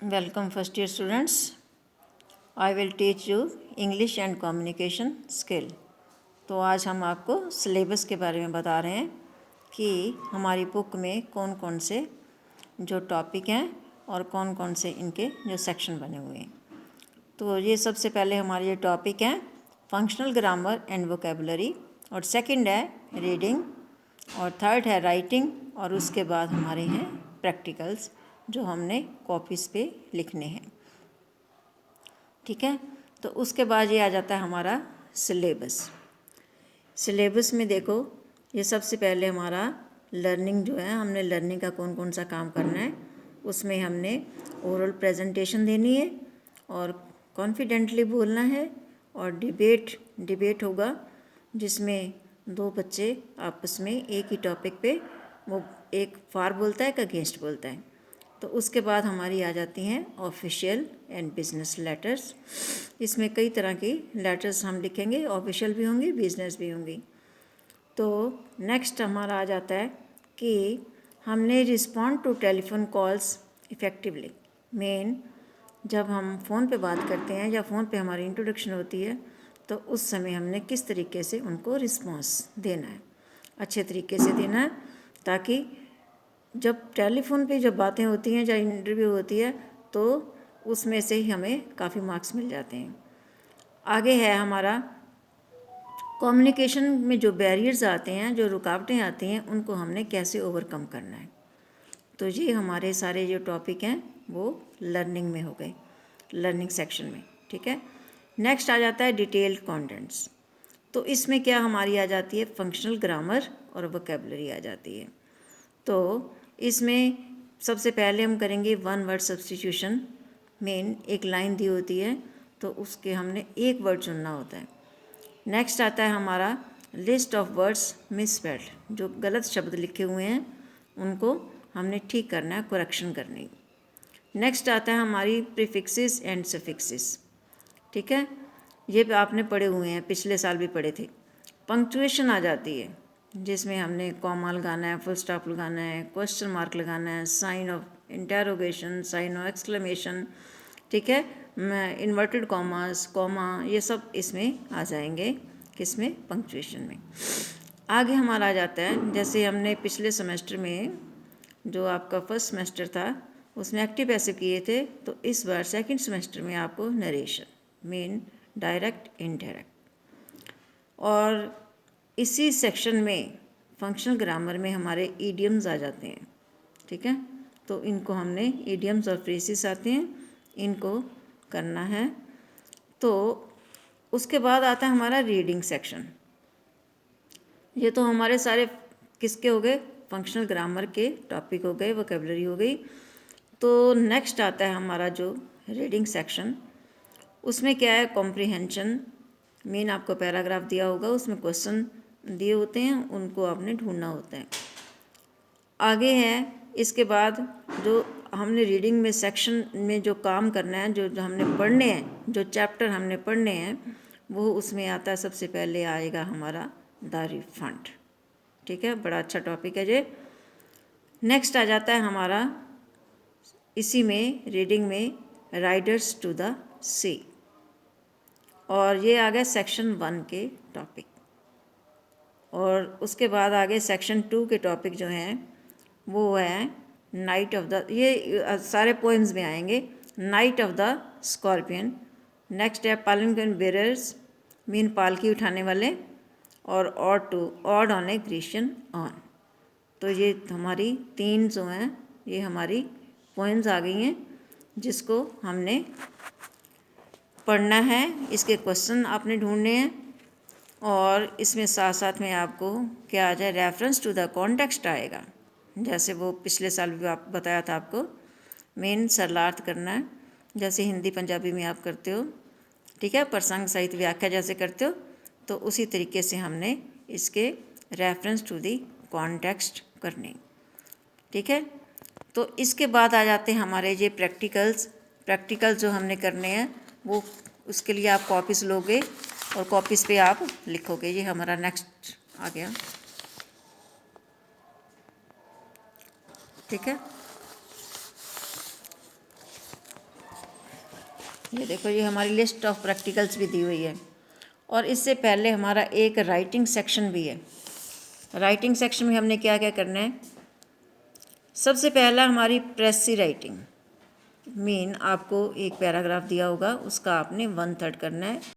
Welcome first year students. I will teach you English and communication skill. तो आज हम आपको सिलेबस के बारे में बता रहे हैं कि हमारी बुक में कौन कौन से जो टॉपिक हैं और कौन कौन से इनके जो सेक्शन बने हुए हैं। तो ये सबसे पहले हमारे ये टॉपिक हैं फंक्शनल ग्रामर एंड वोकेबलरी, और सेकंड है रीडिंग, और थर्ड है राइटिंग, और उसके बाद हमारे हैं प्रैक्टिकल्स जो हमने कॉपीज़ पे लिखने हैं। ठीक है, तो उसके बाद ये आ जाता है हमारा सिलेबस। सिलेबस में देखो, ये सबसे पहले हमारा लर्निंग जो है, हमने लर्निंग का कौन कौन सा काम करना है। उसमें हमने ओरल प्रेजेंटेशन देनी है और कॉन्फिडेंटली बोलना है, और डिबेट होगा जिसमें दो बच्चे आपस में एक ही टॉपिक पे वो एक फॉर बोलता है, एक अगेंस्ट बोलता है। तो उसके बाद हमारी आ जाती हैं ऑफिशियल एंड बिजनेस लेटर्स। इसमें कई तरह की लेटर्स हम लिखेंगे, ऑफिशियल भी होंगी, बिजनेस भी होंगी। तो नेक्स्ट हमारा आ जाता है कि हमने respond to telephone calls effectively. मेन जब हम फ़ोन पे बात करते हैं या फ़ोन पे हमारी इंट्रोडक्शन होती है, तो उस समय हमने किस तरीके से उनको रिस्पॉन्स देना है, अच्छे तरीके से देना है, ताकि जब टेलीफोन पे जब बातें होती हैं या इंटरव्यू होती है तो उसमें से ही हमें काफ़ी मार्क्स मिल जाते हैं। आगे है हमारा कम्युनिकेशन में जो बैरियर्स आते हैं, जो रुकावटें आती हैं, उनको हमने कैसे ओवरकम करना है। तो ये हमारे सारे जो टॉपिक हैं वो लर्निंग में हो गए, लर्निंग सेक्शन में। ठीक है, नेक्स्ट आ जाता है डिटेल्ड कॉन्टेंट्स। तो इसमें क्या हमारी आ जाती है फंक्शनल ग्रामर और वोकेबलरी आ जाती है। तो इसमें सबसे पहले हम करेंगे वन वर्ड सब्स्टिट्यूशन। मेन एक लाइन दी होती है तो उसके हमने एक वर्ड चुनना होता है। नेक्स्ट आता है हमारा लिस्ट ऑफ वर्ड्स मिसस्पेल्ड, जो गलत शब्द लिखे हुए हैं उनको हमने ठीक करना है, करेक्शन करनी। नेक्स्ट आता है हमारी प्रीफिक्सेस एंड सफिक्सेस। ठीक है, ये आपने पढ़े हुए हैं, पिछले साल भी पढ़े थे। पंक्चुएशन आ जाती है जिसमें हमने कॉमा लगाना है, फुल स्टॉप लगाना है, क्वेश्चन मार्क लगाना है, sign of interrogation, sign of exclamation. ठीक है, इन्वर्टेड कॉमास, कॉमा, ये सब इसमें आ जाएंगे, किसमें, पंक्चुएशन में। आगे हमारा आ जाता है, जैसे हमने पिछले सेमेस्टर में जो आपका फर्स्ट सेमेस्टर था उसमें एक्टिव पैसिव किए थे, तो इस बार सेकंड सेमेस्टर में आपको नरेशन, मेन, डायरेक्ट, इनडायरेक्ट। और इसी सेक्शन में फंक्शनल ग्रामर में हमारे ईडियम्स आ जाते हैं। ठीक है, तो इनको हमने ईडियम्स और फ्रेजेस आते हैं, इनको करना है। तो उसके बाद आता है हमारा रीडिंग सेक्शन। ये तो हमारे सारे किसके हो गए, फंक्शनल ग्रामर के टॉपिक हो गए, वोकेबलरी हो गई। तो नेक्स्ट आता है हमारा जो रीडिंग सेक्शन। उसमें क्या है, कॉम्प्रिहेंशन। मेन आपको पैराग्राफ दिया होगा, उसमें क्वेश्चन दिए होते हैं, उनको आपने ढूंढना होता है। आगे है इसके बाद जो हमने रीडिंग में सेक्शन में जो काम करना है, जो हमने पढ़ने हैं, जो चैप्टर हमने पढ़ने हैं, वो उसमें आता है। सबसे पहले आएगा हमारा द रिफंड। ठीक है, बड़ा अच्छा टॉपिक है ये। नेक्स्ट आ जाता है हमारा इसी में रीडिंग में राइडर्स टू द सी, और ये आ गए सेक्शन 1 के टॉपिक। और उसके बाद आगे सेक्शन 2 के टॉपिक जो हैं वो है नाइट ऑफ द, ये सारे पोएम्स में आएंगे, night of the scorpion. Next है पालनगन बेरर्स, मीन पालकी उठाने वाले, और odd on A Grecian on. तो ये हमारी 3 जो हैं ये हमारी पोएम्स आ गई हैं, जिसको हमने पढ़ना है, इसके क्वेश्चन आपने ढूंढने हैं। और इसमें साथ साथ में आपको क्या आ जाए, रेफरेंस टू द कॉन्टेक्स्ट आएगा, जैसे वो पिछले साल भी आप बताया था आपको। मेन सरलार्थ करना है, जैसे हिंदी पंजाबी में आप करते हो। ठीक है, प्रसंग सहित व्याख्या जैसे करते हो, तो उसी तरीके से हमने इसके रेफरेंस टू द कॉन्टेक्स्ट करने। ठीक है, तो इसके बाद आ जाते हैं हमारे ये प्रैक्टिकल्स जो हमने करने हैं, वो उसके लिए आप कॉपीज़ लोगे और कॉपीज़ पे आप लिखोगे। ये हमारा नेक्स्ट आ गया। ठीक है, ये देखो, ये हमारी लिस्ट ऑफ प्रैक्टिकल्स भी दी हुई है। और इससे पहले हमारा एक राइटिंग सेक्शन भी है। राइटिंग सेक्शन में हमने क्या क्या करना है? सबसे पहला हमारी प्रेसी राइटिंग। आपको एक पैराग्राफ दिया होगा, उसका आपने 1/3 करना है।